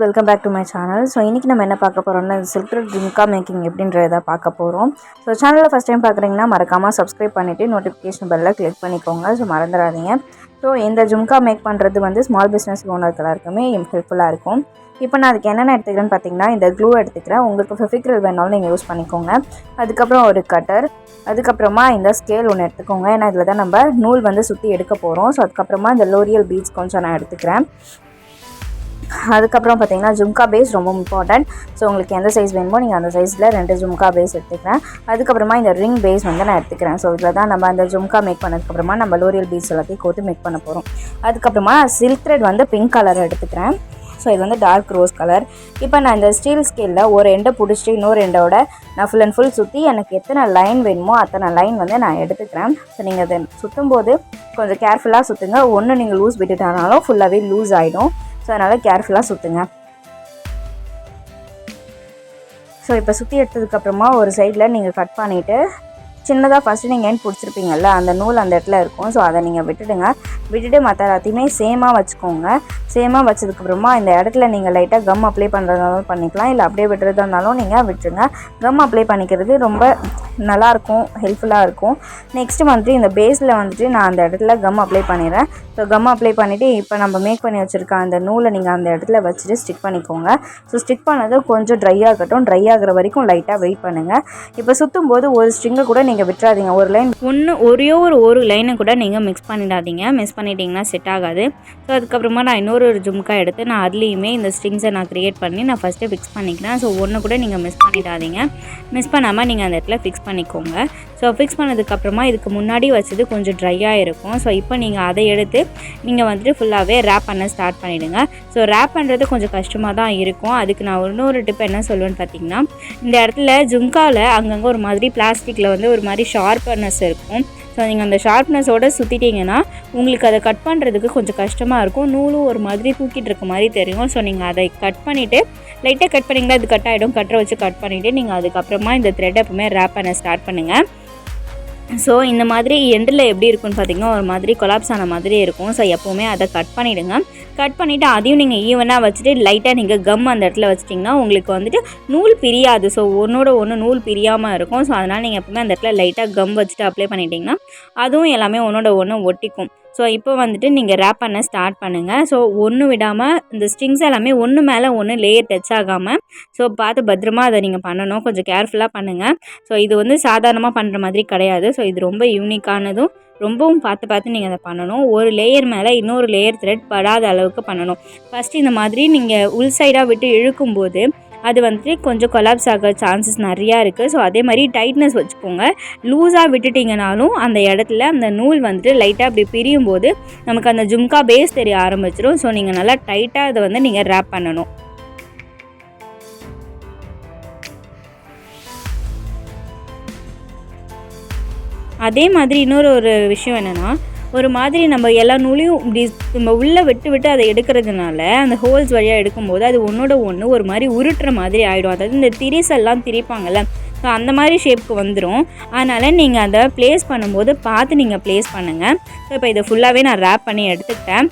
Welcome back to my channel. So இன்றைக்கி நம்ம என்ன பார்க்க போகிறோம்னா சில்க் த்ரெட் ஜும்கா மேக்கிங் எப்படின்றத பார்க்க போகிறோம். ஸோ சேனலில் ஃபஸ்ட் டைம் பார்க்குறீங்கன்னா மறக்காமல் சப்ஸ்கிரைப் பண்ணிவிட்டு நோட்டிஃபிகேஷன் பெல்லை கிளிக் பண்ணிக்கோங்க. ஸோ மறந்துடாதீங்க. ஸோ இந்த ஜும்கா மேக் பண்ணுறது வந்து ஸ்மால் பிஸ்னஸ் ஓனருக்கு எல்லாருக்குமே ஹெல்ப்ஃபுல்லாக இருக்கும். இப்போ நான் அதுக்கு என்னென்ன எடுத்துக்கிறேன்னு பார்த்தீங்கன்னா, இந்த க்ளூ எடுத்துக்கிறேன். உங்களுக்கு ஃபெவிக்ரில் வேணாலும் நீங்கள் யூஸ் பண்ணிக்கோங்க. அதுக்கப்புறம் ஒரு கட்டர், அதுக்கப்புறமா இந்த ஸ்கேல் ஒன்று எடுத்துக்கோங்க. ஏன்னா இதில் தான் நம்ம நூல் வந்து சுற்றி எடுக்க போகிறோம். ஸோ அதுக்கப்புறமா இந்த லோரியல் பீட்ஸ் கொஞ்சம் நான் எடுத்துக்கிறேன். அதுக்கப்புறம் பார்த்தீங்கன்னா ஜும்கா பேஸ் ரொம்ப இம்பார்ட்டன்ட். ஸோ உங்களுக்கு எந்த சைஸ் வேணுமோ நீங்கள் அந்த சைஸில் 2 ஜும்கா பேஸ் எடுத்துக்கிறேன். அதுக்கப்புறமா இந்த ரிங் பேஸ் வந்து நான் எடுத்துக்கிறேன். ஸோ இதில் தான் நம்ம அந்த ஜும்கா மேக் பண்ணதுக்கப்புறமா நம்ம லோரியல் பீட்ஸ் எல்லாத்தையும் கோத்து மேக் பண்ண போகிறோம். அதுக்கப்புறமா சில்க் த்ரெட் வந்து பிங்க் கலர் எடுத்துக்கிறேன். ஸோ இது வந்து டார்க் ரோஸ் கலர். இப்போ நான் இந்த ஸ்டீல் ஸ்கேலில் ஒரு எண்டை பிடிச்சிட்டு இன்னொரு எண்டோட நான் ஃபுல் அண்ட் ஃபுல் சுற்றி எனக்கு எத்தனை லைன் வேணுமோ அத்தனை லைன் வந்து நான் எடுத்துக்கிறேன். ஸோ நீங்கள் அதை சுற்றும் போது கொஞ்சம் கேர்ஃபுல்லாக சுற்றுங்க. ஒன்று நீங்கள் லூஸ் விட்டுட்டானாலும் ஃபுல்லாகவே லூஸ் ஆகிடும். ஸோ அதனால் கேர்ஃபுல்லாக சுற்றுங்க. ஸோ இப்போ சுற்றி எடுத்ததுக்கப்புறமா ஒரு சைடில் நீங்கள் கட் பண்ணிவிட்டு சின்னதாக ஃபஸ்ட்டு நீங்கள் ஏன் பிடிச்சிருப்பீங்கள்ல அந்த நூல் அந்த இடத்துல இருக்கும். ஸோ அதை நீங்கள் விட்டுட்டு மற்ற எல்லாத்தையுமே சேமாக வச்சுக்கோங்க. சேமாக வச்சதுக்கப்புறமா இந்த இடத்துல நீங்கள் லைட்டாக கம் அப்ளை பண்ணுறதாலும் பண்ணிக்கலாம், இல்லை அப்படியே விட்டுறதா இருந்தாலும் நீங்கள் விட்டுருங்க. கம் அப்ளை பண்ணிக்கிறது ரொம்ப நல்லாயிருக்கும், ஹெல்ப்ஃபுல்லாக இருக்கும். நெக்ஸ்ட்டு வந்துட்டு இந்த பேஸில் வந்துட்டு நான் அந்த இடத்துல கம் அப்ளை பண்ணிடுறேன். ஸோ கம் அப்ளை பண்ணிவிட்டு இப்போ நம்ம மேக் பண்ணி வச்சுருக்க அந்த நூலை நீங்கள் அந்த இடத்துல வச்சுட்டு ஸ்டிக் பண்ணிக்கோங்க. ஸோ ஸ்டிக் பண்ணது கொஞ்சம் ட்ரை ஆகட்டும். ட்ரை ஆகிற வரைக்கும் லைட்டாக வெயிட் பண்ணுங்கள். இப்போ சுற்றும் போது ஒரு ஸ்ட்ரிங்கை கூட நீங்கள் விட்டுறாதீங்க. ஒரு லைன் ஒரு லைனை கூட நீங்கள் மிஸ் பண்ணிட்டீங்கன்னா செட் ஆகாது. ஸோ அதுக்கப்புறமா நான் இன்னொரு ஜும்கா எடுத்து நான் அதுலேயுமே இந்த ஸ்ட்ரிங்ஸை நான் க்ரியேட் பண்ணி நான் ஃபஸ்ட்டு ஃபிக்ஸ் பண்ணிக்கிறேன். ஸோ ஒன்று கூட நீங்கள் மிஸ் பண்ணிடாதீங்க. மிஸ் பண்ணாமல் நீங்கள் அந்த இடத்துல ஃபிக்ஸ் பண்ணிக்கோங்க. ஸோ ஃபிக்ஸ் பண்ணதுக்கப்புறமா இதுக்கு முன்னாடி வச்சது கொஞ்சம் ட்ரையாக இருக்கும். ஸோ இப்போ நீங்கள் அதை எடுத்து நீங்கள் வந்துட்டு ஃபுல்லாகவே ரேப் பண்ண ஸ்டார்ட் பண்ணிவிடுங்க. ஸோ ரேப் பண்ணுறது கொஞ்சம் கஷ்டமாக தான் இருக்கும். அதுக்கு நான் இன்னொரு டிப் என்ன சொல்லுவேன்னு பார்த்தீங்கன்னா, இந்த இடத்துல ஜும்காவில் அங்கங்கே ஒரு மாதிரி பிளாஸ்டிக்கில் வந்து ஒரு மாதிரி ஷார்ப்னஸ் இருக்கும். ஸோ நீங்கள் அந்த ஷார்ப்னஸோடு சுற்றிட்டிங்கன்னா உங்களுக்கு அதை கட் பண்ணுறதுக்கு கொஞ்சம் கஷ்டமாக இருக்கும். நூலும் ஒரு மாதிரி தூக்கிட்டு இருக்க மாதிரி தெரியும். ஸோ நீங்கள் அதை கட் பண்ணிவிட்டு லைட்டாக கட் பண்ணிங்கன்னா அது கட் ஆகிடும். கட்டரை வச்சு கட் பண்ணிவிட்டு நீங்கள் அதுக்கப்புறமா இந்த த்ரெட் எப்பவுமே ரேப் பண்ண ஸ்டார்ட் பண்ணுங்கள். ஸோ இந்த மாதிரி எண்டில் எப்படி இருக்குன்னு பார்த்தீங்கன்னா ஒரு மாதிரி கொலாப்ஸ் ஆன மாதிரி இருக்கும். ஸோ எப்போவுமே அதை கட் பண்ணிவிடுங்க. கட் பண்ணிவிட்டு அதையும் நீங்கள் ஈவனாக வச்சுட்டு லைட்டாக நீங்கள் கம் அந்த இடத்துல வச்சிட்டிங்கன்னா உங்களுக்கு வந்துட்டு நூல் பிரியாது. ஸோ ஒன்றோட ஒன்று நூல் பிரியாமல் இருக்கும். ஸோ அதனால் நீங்கள் எப்போவுமே அந்த இடத்துல லைட்டாக கம் வச்சுட்டு அப்ளை பண்ணிட்டிங்கன்னா அதுவும் எல்லாமே ஒன்றோட ஒன்று ஒட்டிக்கும். ஸோ இப்போ வந்துட்டு நீங்கள் ரேப் பண்ண ஸ்டார்ட் பண்ணுங்கள். ஸோ ஒன்று விடாமல் இந்த ஸ்ட்ரிங்ஸ் எல்லாமே ஒன்று மேலே ஒன்று லேயர் டச் ஆகாமல் ஸோ பார்த்து பத்திரமா அதை நீங்கள் பண்ணணும். கொஞ்சம் கேர்ஃபுல்லாக பண்ணுங்கள். ஸோ இது வந்து சாதாரணமாக பண்ணுற மாதிரி கிடையாது. ஸோ இது ரொம்ப யூனிக்கானதும் ரொம்பவும் பார்த்து நீங்கள் அதை பண்ணணும். ஒரு லேயர் மேலே இன்னொரு லேயர் த்ரெட் படாத அளவுக்கு பண்ணணும். ஃபஸ்ட்டு இந்த மாதிரி நீங்கள் உள் சைடாக விட்டு இழுக்கும்போது அது வந்துட்டு கொஞ்சம் கொலாப்ஸ் ஆக சான்சஸ் நிறையா இருக்குது. ஸோ அதே மாதிரி டைட்னஸ் வச்சுக்கோங்க. லூஸாக விட்டுட்டிங்கனாலும் அந்த இடத்துல அந்த நூல் வந்துட்டு லைட்டாக அப்படி பிரியும் போது நமக்கு அந்த ஜும்கா பேஸ் தெரிய ஆரம்பிச்சிடும். ஸோ நீங்கள் நல்லா டைட்டாக அதை வந்து நீங்கள் ரேப் பண்ணணும். அதே மாதிரி இன்னொரு விஷயம் என்னென்னா, ஒரு மாதிரி நம்ம எல்லா நூலையும் இப்படி நம்ம உள்ளே விட்டு அதை எடுக்கிறதுனால அந்த ஹோல்ஸ் வழியாக எடுக்கும்போது அது ஒன்றோட ஒன்று ஒரு மாதிரி உருட்டுற மாதிரி ஆகிடும். அதாவது இந்த திரிசெல்லாம் திரிப்பாங்கள்ல, ஸோ அந்த மாதிரி ஷேப்புக்கு வந்துடும். அதனால் நீங்கள் அதை ப்ளேஸ் பண்ணும்போது பார்த்து நீங்கள் ப்ளேஸ் பண்ணுங்கள். ஸோ இப்போ இதை ஃபுல்லாகவே நான் ரேப் பண்ணி எடுத்துக்கிட்டேன்.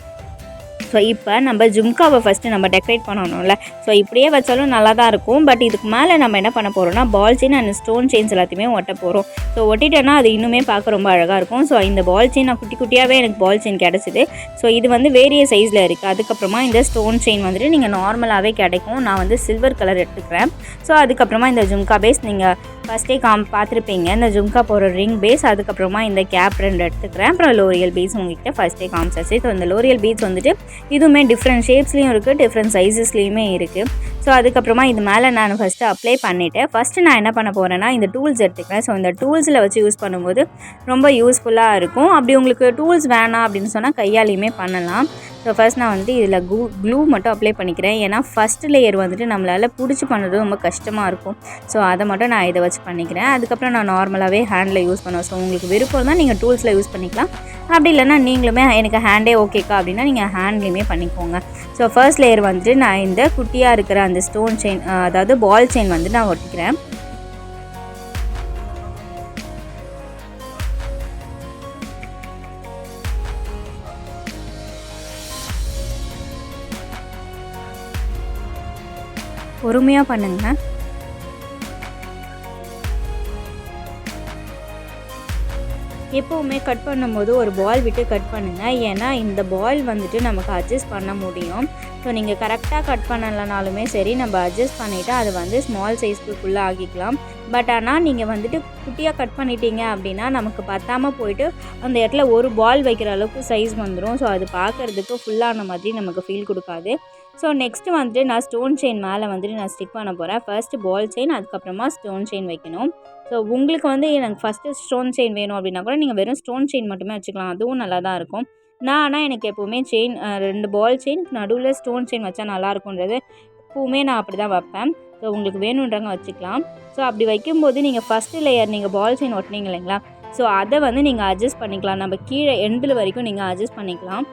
ஸோ இப்போ நம்ம ஜும்காவை ஃபஸ்ட்டு நம்ம டெக்கரேட் பண்ணணும்ல. ஸோ இப்படியே வச்சாலும் நல்லா தான் இருக்கும். பட் இதுக்கு மேலே நம்ம என்ன பண்ண போகிறோம்னா ball chain and stone chains எல்லாத்தையுமே ஒட்ட போகிறோம். ஸோ ஒட்டிட்டேன்னா அது இன்னுமே பார்க்க ரொம்ப அழகாக இருக்கும். ஸோ இந்த பால் செயின் நான் குட்டியாகவே எனக்கு பால் செயின் கிடச்சிது. ஸோ இது வந்து வேரிய சைஸில் இருக்குது. அதுக்கப்புறமா இந்த ஸ்டோன் செயின் வந்துட்டு நீங்கள் நார்மலாகவே கிடைக்கும். நான் வந்து சில்வர் கலர் எடுத்துக்கிறேன். ஸோ அதுக்கப்புறமா இந்த ஜும்கா பேஸ் நீங்கள் ஃபஸ்ட்டே பார்த்துருப்பீங்க. இந்த ஜும்கா போகிற ரிங் பேஸ், அதுக்கப்புறமா இந்த கேப் 2 எடுத்துக்கிறேன். அப்புறம் லோரியல் பீட்ஸ் உங்கள்கிட்ட ஃபஸ்ட்டே காமிச்சாச்சு. ஸோ இந்த லோரியல் பீட்ஸ் வந்துட்டு இதுவுமே டிஃப்ரெண்ட் ஷேப்ஸ்லேயும் இருக்குது, டிஃப்ரெண்ட் சைஸஸ்லேயுமே இருக்குது. ஸோ அதுக்கப்புறமா இது மேலே நான் ஃபஸ்ட்டு அப்ளை பண்ணிவிட்டு ஃபஸ்ட்டு நான் என்ன பண்ண போகிறேன்னா இந்த டூல்ஸ் எடுத்துக்கிறேன். ஸோ இந்த டூல்ஸில் வச்சு யூஸ் பண்ணும்போது ரொம்ப யூஸ்ஃபுல்லாக இருக்கும். அப்படி உங்களுக்கு டூல்ஸ் வேணாம் அப்படின்னு சொன்னால் கையாலையுமே பண்ணலாம். ஸோ ஃபஸ்ட் நான் வந்துட்டு இதில் க்ளூ மட்டும் அப்ளை பண்ணிக்கிறேன். ஏன்னா ஃபஸ்ட்டு லேயர் வந்துட்டு நம்மளால் பிடிச்சி பண்ணுறது ரொம்ப கஷ்டமாக இருக்கும். ஸோ அதை மட்டும் நான் இதை வச்சு பண்ணிக்கிறேன். அதுக்கப்புறம் நான் நார்மலாகவே ஹேண்டில் யூஸ் பண்ணுவேன். ஸோ உங்களுக்கு விருப்பம் தான் நீங்கள் டூல்ஸில் யூஸ் பண்ணிக்கலாம். அப்படி இல்லைனா நீங்களுமே எனக்கு ஹேண்டே ஓகேக்கா அப்படின்னா நீங்கள் ஹேண்ட்லேயுமே பண்ணிக்கோங்க. ஸோ ஃபர்ஸ்ட் லேயர் வந்துட்டு நான் இந்த குட்டியாக இருக்கிற அந்த ஸ்டோன் செயின் அதாவது பால் செயின் வந்து நான் ஒட்டிக்கிறேன். பொறுமையாக பண்ணுங்கள். எப்போவுமே கட் பண்ணும்போது ஒரு பால் விட்டு கட் பண்ணுங்கள். ஏன்னா இந்த பால் வந்துட்டு நமக்கு அட்ஜஸ்ட் பண்ண முடியும். ஸோ நீங்கள் கரெக்டாக கட் பண்ணலைனாலுமே சரி, நம்ம அட்ஜஸ்ட் பண்ணிவிட்டு அதை வந்து ஸ்மால் சைஸ்க்குள்ளே ஆக்கிக்கலாம். பட் ஆனால் நீங்கள் வந்துட்டு குட்டியாக கட் பண்ணிட்டீங்க அப்படின்னா நமக்கு பத்தாமல் போயிட்டு அந்த இடத்துல ஒரு பால் வைக்கிற அளவுக்கு சைஸ் வந்துடும். ஸோ அது பார்க்குறதுக்கு ஃபுல்லான மாதிரி நமக்கு ஃபீல் கொடுக்காது. ஸோ நெக்ஸ்ட்டு வந்துட்டு நான் ஸ்டோன் செயின் மேலே வந்துட்டு நான் ஸ்டிக் பண்ண போகிறேன். ஃபர்ஸ்ட்டு பால் செயின், அதுக்கப்புறமா ஸ்டோன் செயின் வைக்கணும். ஸோ உங்களுக்கு வந்து எனக்கு ஃபஸ்ட்டு ஸ்டோன் செயின் வேணும் அப்படின்னா கூட நீங்கள் வெறும் ஸ்டோன் செயின் மட்டுமே வச்சுக்கலாம். அதுவும் நல்லா தான் இருக்கும். ஆனால் எனக்கு எப்போவுமே செயின் 2 பால் செயின் நடுவில் ஸ்டோன் செயின் வச்சா நல்லாயிருக்குன்றது எப்போவுமே நான் அப்படி தான் வைப்பேன். ஸோ உங்களுக்கு வேணுன்றவங்க வச்சுக்கலாம். ஸோ அப்படி வைக்கும்போது நீங்கள் ஃபஸ்ட்டு லேயர் நீங்கள் பால் செயின் ஒட்டினீங்க இல்லைங்களா, ஸோ அதை வந்து நீங்கள் அட்ஜஸ்ட் பண்ணிக்கலாம். நம்ம கீழே எண்டில் வரைக்கும் நீங்கள் அட்ஜஸ்ட் பண்ணிக்கலாம்.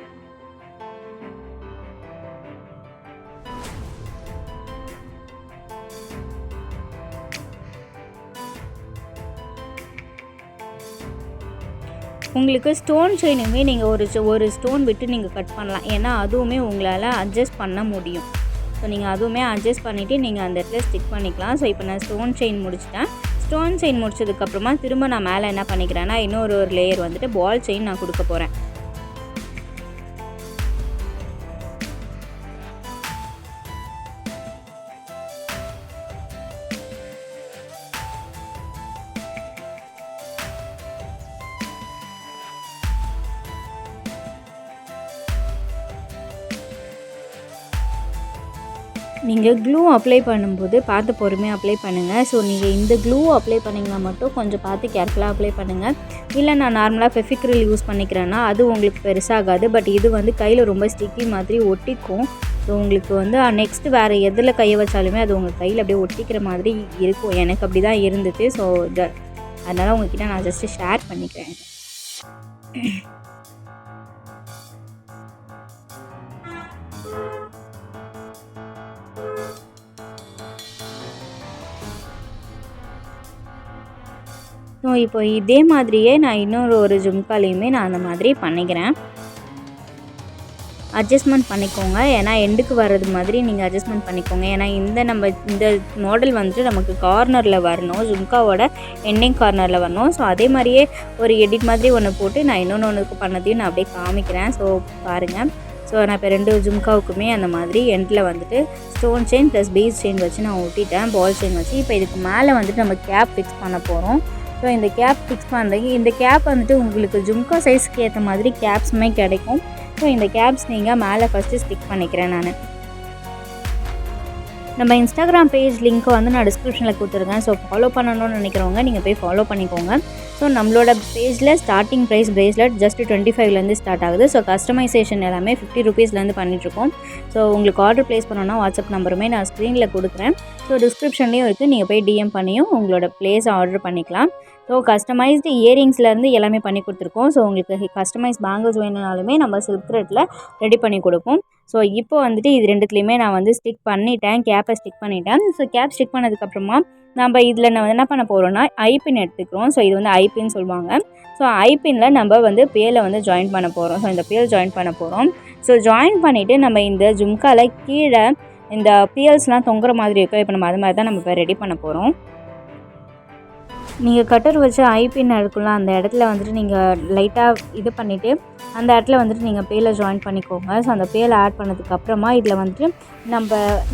உங்களுக்கு ஸ்டோன் செயினுமே நீங்கள் ஒரு ஸ்டோன் விட்டு நீங்கள் கட் பண்ணலாம். ஏன்னா அதுவுமே உங்களால் அட்ஜஸ்ட் பண்ண முடியும். ஸோ நீங்கள் அதுவுமே அட்ஜஸ்ட் பண்ணிவிட்டு நீங்கள் அந்த இடத்துல ஸ்டிக் பண்ணிக்கலாம். ஸோ இப்போ நான் ஸ்டோன் செயின் முடிச்சிட்டேன். ஸ்டோன் செயின் முடிச்சதுக்கப்புறமா திரும்ப நான் மேலே என்ன பண்ணிக்கிறேன்னா இன்னொரு லேயர் வந்துட்டு பால் செயின் நான் கொடுக்க போகிறேன். நீங்கள் க்ளூ அப்ளை பண்ணும்போது பார்த்து பொறுமையாக அப்ளை பண்ணுங்கள். ஸோ நீங்கள் இந்த க்ளூ அப்ளை பண்ணிங்கன்னா மட்டும் கொஞ்சம் பார்த்து கேர்ஃபுல்லாக அப்ளை பண்ணுங்கள். இல்லை நான் நார்மலாக ஃபெவிக்ரில் யூஸ் பண்ணிக்கிறேன்னா அது உங்களுக்கு பெருசாகாது. பட் இது வந்து கையில் ரொம்ப ஸ்டிக்கி மாதிரி ஒட்டிக்கும். ஸோ உங்களுக்கு வந்து நெக்ஸ்ட்டு வேறு எதில் கையை வச்சாலுமே அது உங்கள் கையில் அப்படியே ஒட்டிக்கிற மாதிரி இருக்கும். எனக்கு அப்படி தான் இருந்துச்சு. ஸோ அதனால் உங்கள்கிட்ட நான் ஜஸ்ட்டு ஷேர் பண்ணிக்கிறேன். ஸோ இப்போ இதே மாதிரியே நான் இன்னொரு ஜும்காலையுமே நான் அந்த மாதிரி பண்ணிக்கிறேன். அட்ஜஸ்ட்மெண்ட் பண்ணிக்கோங்க. ஏன்னா எண்டுக்கு வர்றது மாதிரி நீங்கள் அட்ஜஸ்ட்மெண்ட் பண்ணிக்கோங்க. ஏன்னா இந்த மாடல் வந்துட்டு நமக்கு கார்னரில் வரணும், ஜும்காவோட எண்டிங் கார்னரில் வரணும். ஸோ அதே மாதிரியே ஒரு எடிட் மாதிரி ஒன்று போட்டு நான் இன்னொன்றுக்கு பண்ணதையும் நான் அப்படியே காமிக்கிறேன். ஸோ பாருங்கள். ஸோ நான் இப்போ 2 ஜும்காவுக்குமே அந்த மாதிரி எண்டில் வந்துட்டு stone chain plus piece chain வச்சு நான் ஒட்டிட்டேன், பால் செயின் வச்சு. இப்போ இதுக்கு மேலே வந்துட்டு நம்ம கேப் ஃபிக்ஸ் பண்ண போகிறோம். ஸோ இந்த கேப் ஃபிக்ஸ் பண்ணுறதுக்கு இந்த கேப் வந்துட்டு உங்களுக்கு ஜும்கா சைஸ்க்கு ஏற்ற மாதிரி கேப்ஸுமே கிடைக்கும். ஸோ இந்த கேப்ஸ் நீங்கள் மேலே ஃபஸ்ட்டு ஸ்டிக் பண்ணிக்கிறேன் நான். நம்ம இன்ஸ்டாகிராம் பேஜ் லிங்க்கை வந்து நான் டிஸ்கிரிப்ஷனில் கொடுத்துருக்கேன். ஸோ ஃபாலோ பண்ணணும்னு நினைக்கிறவங்க நீங்கள் போய் ஃபாலோ பண்ணிக்கோங்க. ஸோ நம்மளோட பேஜில் ஸ்டார்டிங் ப்ரைஸ் பிரேஸ்லெட் ஜஸ்ட் 25லேருந்து ஸ்டார்ட் ஆகுது. ஸோ கஸ்டமைசேஷன் எல்லாமே 50 ருபீஸ்லேருந்து பண்ணிகிட்ருக்கோம். ஸோ உங்களுக்கு ஆர்டர் ப்ளேஸ் பண்ணணும்னா வாட்ஸ்அப் நம்பருமே நான் ஸ்க்ரீனில் கொடுக்குறேன். ஸோ டிஸ்கிரிப்ஷன்லேயும் இருக்குது. நீங்கள் போய் டிஎம் பண்ணியும் உங்களோட ப்ளேஸை ஆர்டர் பண்ணிக்கலாம். ஸோ கஸ்டமைஸ்டு இயரிங்ஸ்லேருந்து எல்லாமே பண்ணி கொடுத்துருக்கோம். ஸோ உங்களுக்கு கஸ்டமைஸ் பேங்கிள்ஸ் வேணுனாலுமே நம்ம சில்க் த்ரெட்டில் ரெடி பண்ணி கொடுப்போம். ஸோ இப்போ வந்துட்டு இது 2த்துலேயுமே நான் வந்து ஸ்டிக் பண்ணிட்டேன், கேப்பை ஸ்டிக் பண்ணிட்டேன். ஸோ கேப் ஸ்டிக் பண்ணதுக்கப்புறமா நம்ம இதில் நம்ம என்ன பண்ண போகிறோம்னா ஐபின் எடுத்துக்கிறோம். ஸோ இது வந்து ஐபின் சொல்லுவாங்க. ஸோ ஐபினில் நம்ம வந்து பேலை வந்து ஜாயின் பண்ண போகிறோம். ஸோ இந்த பேல் ஜாயின் பண்ண போகிறோம். ஸோ ஜாயின் பண்ணிவிட்டு நம்ம இந்த ஜும்காவில் கீழே இந்த பியல்ஸ்லாம் தொங்குற மாதிரி இருக்கும். இப்போ நம்ம அது மாதிரி தான் நம்ம இப்போ ரெடி பண்ண போகிறோம். நீங்கள் கட்டர் வச்சு ஐபின் இருக்குல்ல, அந்த இடத்துல வந்துட்டு நீங்கள் லைட்டாக இது பண்ணிவிட்டு அந்த இடத்துல வந்துட்டு நீங்கள் பேலை ஜாயின் பண்ணிக்கோங்க. ஸோ அந்த பேலை ஆட் பண்ணதுக்கப்புறமா இதில் வந்துட்டு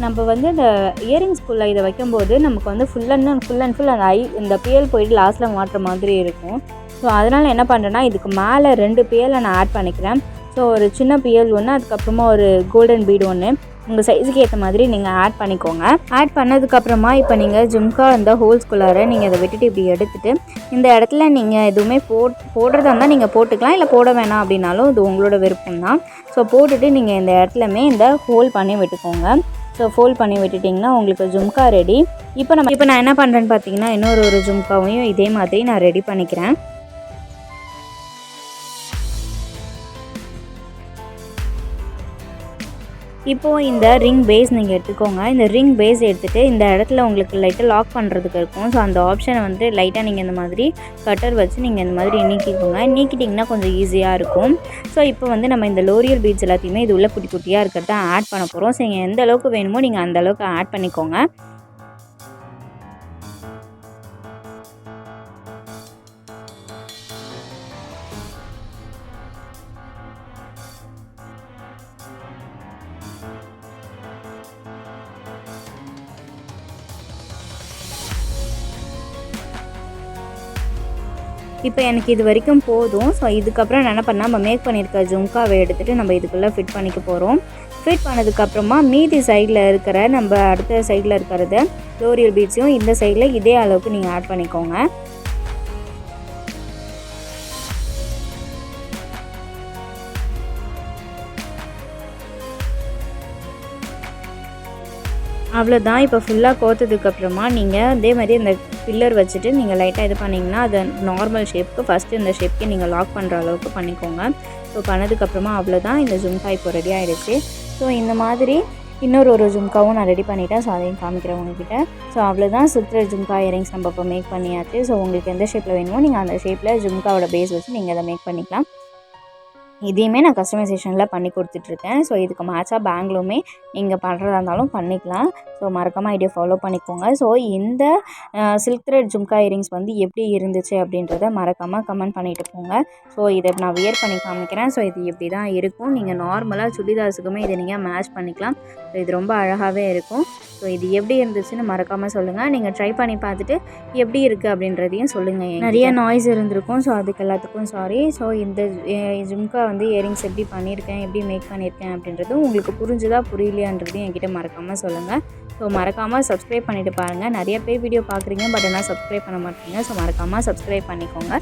நம்ம வந்து இந்த இயரிங்ஸ்குள்ளே இதை வைக்கும்போது நமக்கு வந்து ஃபுல் அண்ட் ஃபுல் அந்த இந்த பேல் போயிட்டு லாஸ்ட்டில் மாட்டுற மாதிரி இருக்கும். ஸோ அதனால் என்ன பண்ணுறேன்னா இதுக்கு மேலே 2 பேலை நான் ஆட் பண்ணிக்கிறேன். ஸோ ஒரு சின்ன பியல் ஒன்று, அதுக்கப்புறமா ஒரு கோல்டன் பீடு ஒன்று உங்கள் சைஸுக்கு ஏற்ற மாதிரி நீங்கள் ஆட் பண்ணிக்கோங்க. ஆட் பண்ணதுக்கப்புறமா இப்போ நீங்கள் ஜும்கா இந்த ஹோல்ஸ்குள்ளார நீங்கள் அதை விட்டுட்டு இப்படி எடுத்துகிட்டு இந்த இடத்துல நீங்கள் எதுவுமே போடுறதா இருந்தால் நீங்கள் போட்டுக்கலாம், இல்லை போட வேணாம் அப்படின்னாலும் இது உங்களோட விருப்பம் தான். ஸோ போட்டுட்டு நீங்கள் இந்த இடத்துலையுமே இந்த ஹோல் பண்ணி விட்டுக்கோங்க. ஸோ ஃபோல்ட் பண்ணி விட்டுட்டிங்கன்னா உங்களுக்கு ஜும்கா ரெடி. இப்போ நான் என்ன பண்ணுறேன்னு பார்த்தீங்கன்னா இன்னொரு ஜும்காவையும் இதே மாதிரி நான் ரெடி பண்ணிக்கிறேன். இப்போது இந்த ரிங் பேஸ் நீங்கள் எடுத்துக்கோங்க. இந்த ரிங் பேஸ் எடுத்துகிட்டு இந்த இடத்துல உங்களுக்கு லைட்டாக லாக் பண்ணுறதுக்கு இருக்கும். ஸோ அந்த ஆப்ஷனை வந்து லைட்டாக நீங்கள் இந்த மாதிரி கட்டர் வச்சு நீங்கள் இந்த மாதிரி நீக்கிக்கோங்க. நீக்கிட்டிங்கன்னா கொஞ்சம் ஈஸியாக இருக்கும். ஸோ இப்போ வந்து நம்ம இந்த லோரியல் பீட்ஸ் எல்லாத்தையுமே இது உள்ள குட்டி குட்டியாக இருக்கிறத ஆட் பண்ண போகிறோம். ஸோ நீங்கள் எந்த அளவுக்கு வேணுமோ நீங்கள் அந்த அளவுக்கு ஆட் பண்ணிக்கோங்க. இப்போ எனக்கு இது வரைக்கும் போதும். ஸோ இதுக்கப்புறம் நான் என்ன பண்ணால் நம்ம மேக் பண்ணியிருக்க ஜும்காவை எடுத்துகிட்டு நம்ம இதுக்குள்ளே ஃபிட் பண்ணிக்க போகிறோம். ஃபிட் பண்ணதுக்கப்புறமா மீதி சைடில் இருக்கிற நம்ம அடுத்த சைடில் இருக்கிறத லோரியல் பீட்ஸையும் இந்த சைடில் இதே அளவுக்கு நீங்கள் ஆட் பண்ணிக்கோங்க. அவ்வளோதான். இப்போ ஃபுல்லாக கோத்ததுக்கப்புறமா நீங்கள் அதே மாதிரி இந்த பில்லர் வச்சுட்டு நீங்கள் லைட்டாக இது பண்ணிங்கன்னா அது நார்மல் ஷேப்புக்கு ஃபஸ்ட்டு இந்த ஷேப்புக்கு நீங்கள் லாக் பண்ணுற அளவுக்கு பண்ணிக்கோங்க. ஸோ பண்ணதுக்கப்புறமா அவ்வளோதான். இந்த ஜும்கா இப்போ ரெடி ஆகிடுச்சு. ஸோ இந்த மாதிரி இன்னொரு ஜும்காவும் நான் ரெடி பண்ணிவிட்டேன். ஸோ அதையும் காமிக்கிறேன் உங்ககிட்ட. ஸோ அவ்வளோதான், சுற்றுற ஜும்கா இயரிங்ஸ் நம்ம இப்போ மேக் பண்ணியாச்சு. ஸோ உங்களுக்கு எந்த ஷேப்பில் வேணுமோ நீங்கள் அந்த ஷேப்பில் ஜும்காவோட பேஸ் வச்சு நீங்கள் அதை மேக் பண்ணிக்கலாம். இதையுமே நான் கஸ்டமைசேஷனில் பண்ணி கொடுத்துட்ருக்கேன். ஸோ இதுக்கு மேட்சாக பேங்கிலுமே நீங்கள் பண்ணுறதா இருந்தாலும் பண்ணிக்கலாம். ஸோ மறக்காமல் ஐடியா ஃபாலோ பண்ணிக்கோங்க. ஸோ இந்த சில்க் த்ரெட் ஜும்கா இயரிங்ஸ் வந்து எப்படி இருந்துச்சு அப்படின்றத மறக்காமல் கமெண்ட் பண்ணிவிட்டு போங்க. ஸோ இதை நான் வியர் பண்ணி காமிக்கிறேன். ஸோ இது இப்படி தான் இருக்கும். நீங்கள் நார்மலாக சுடிதார்ஸுக்குமே இதை நீங்கள் மேட்ச் பண்ணிக்கலாம். ஸோ இது ரொம்ப அழகாகவே இருக்கும். ஸோ இது எப்படி இருந்துச்சுன்னு மறக்காமல் சொல்லுங்கள். நீங்கள் ட்ரை பண்ணி பார்த்துட்டு எப்படி இருக்குது அப்படின்றதையும் சொல்லுங்கள். நிறைய நாய்ஸ் இருந்திருக்கும். ஸோ அதுக்கு எல்லாத்துக்கும் சாரி. ஸோ இந்த ஜும்கா வந்து இயரிங்ஸ் எப்படி பண்ணியிருக்கேன், எப்படி மேக் பண்ணியிருக்கேன் அப்படின்றது உங்களுக்கு புரிஞ்சுதா புரியலையான்றதையும் என்கிட்ட மறக்காமல் சொல்லுங்கள். ஸோ மறக்காமல் சப்ஸ்கிரைப் பண்ணிவிட்டு பாருங்கள். நிறைய பேர் வீடியோ பார்க்குறீங்க, பட் ஆனால் சப்ஸ்கிரைப் பண்ண மாட்டீங்க. ஸோ மறக்காமல் சப்ஸ்கிரைப் பண்ணிக்கோங்க.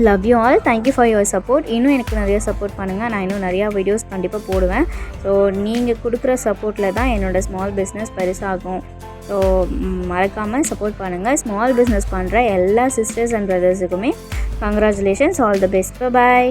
Love you all. Thank you for your support. இன்னும் எனக்கு நிறைய சப்போர்ட் பண்ணுங்கள். நான் இன்னும் நிறையா வீடியோஸ் கண்டிப்பாக போடுவேன். ஸோ நீங்கள் கொடுக்குற சப்போர்ட்டில் தான் என்னோடய ஸ்மால் பிஸ்னஸ் பெருசாகும். ஸோ மறக்காமல் சப்போர்ட் பண்ணுங்கள். ஸ்மால் பிஸ்னஸ் பண்ணுற எல்லா சிஸ்டர்ஸ் அண்ட் பிரதர்ஸுக்குமே congratulations. All the best. By.